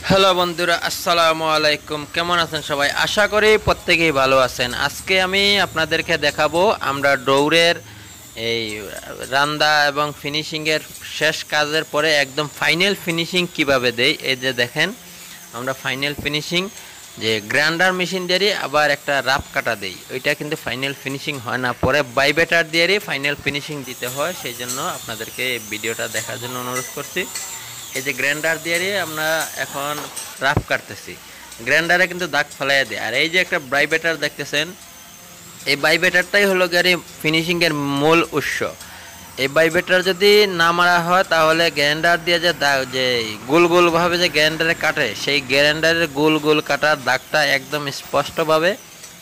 Hello বন্ধুরা, আসসালামু আলাইকুম। কেমন আছেন সবাই? আশা করি প্রত্যেকেই ভালো আছেন। আজকে আমি আপনাদেরকে দেখাবো আমরা ডৌরের এই রান্দা এবং ফিনিশিংয়ের শেষ কাজের পরে একদম ফাইনাল ফিনিশিং কিভাবে দেই। এই যে দেখেন, আমরা ফাইনাল ফিনিশিং যে গ্রাইন্ডার মেশিন দিয়েই আবার একটা রাফ কাটা দেই, ওইটা কিন্তু ফাইনাল ফিনিশিং হয় না, পরে বাইবেটার দিয়েই ফাইনাল ফিনিশিং দিতে হয়। সেই জন্য আপনাদেরকে এই ভিডিওটা দেখার জন্য অনুরোধ করছি। এই যে গ্রাইন্ডার দিয়ে আমরা এখন রাফ কাটতেছি, গ্রাইন্ডারে কিন্তু দাগ ফেলাই দেয়। আর এই যে একটা বাইবেটার দেখতেছেন, এই বাইবেটারটাই হলো গাড়ি ফিনিশিংয়ের মূল উৎস। এই বাইবেটার যদি না মারা হয় তাহলে গ্রাইন্ডার দিয়ে যে দাগ যে গোল গোলভাবে যে গ্রাইন্ডারে কাটে, সেই গ্রাইন্ডারের গোল গোল কাটার দাগটা একদম স্পষ্টভাবে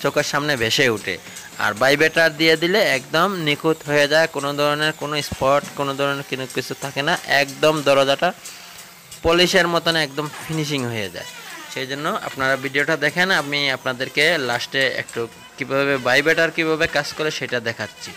চোখের সামনে ভেসে ওঠে। আর বাইবেটার দিয়ে দিলে একদম নিখুঁত হয়ে যায়, কোনো ধরনের কোনো স্পট, কোনো ধরনের কোনো কিছু থাকে না, একদম দরজাটা পলিশের মতন একদম ফিনিশিং হয়ে যায়। সেই জন্য আপনারা ভিডিওটা দেখেন, আমি আপনাদেরকে লাস্টে একটু কীভাবে বাইবেটার কীভাবে কাজ করে সেটা দেখাচ্ছি।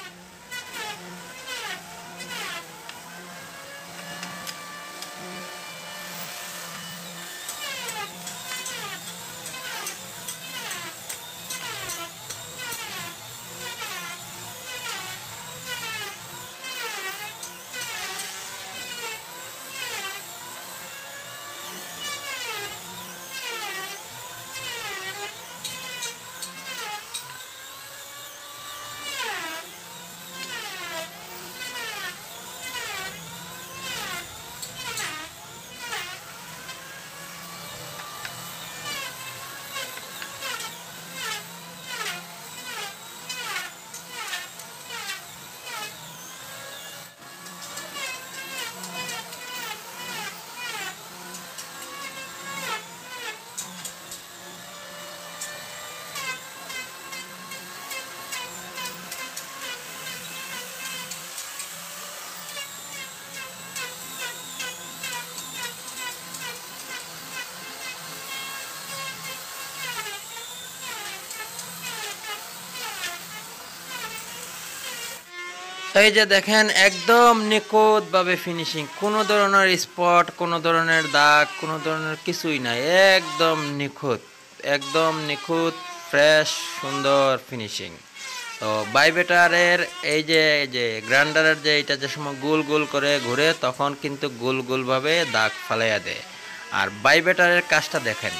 এই যে দেখেন, একদম নিখুঁতভাবে ফিনিশিং, কোনো ধরনের স্পট, কোনো ধরনের দাগ, কোনো ধরনের কিছুই নাই, একদম নিখুঁত, একদম নিখুঁত, ফ্রেশ, সুন্দর ফিনিশিং। তো বাইবেটারের এই যে গ্রাইন্ডারের যে এটা যে সময় গোল গোল করে ঘুরে, তখন কিন্তু গোল গোলভাবে দাগ ফালাইয়া দেয়। আর বাইবেটারের কাজটা দেখেন,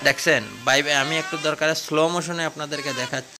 দেখছেন আমি একটু দরকারে স্লো মোশনে আপনাদেরকে দেখাচ্ছি।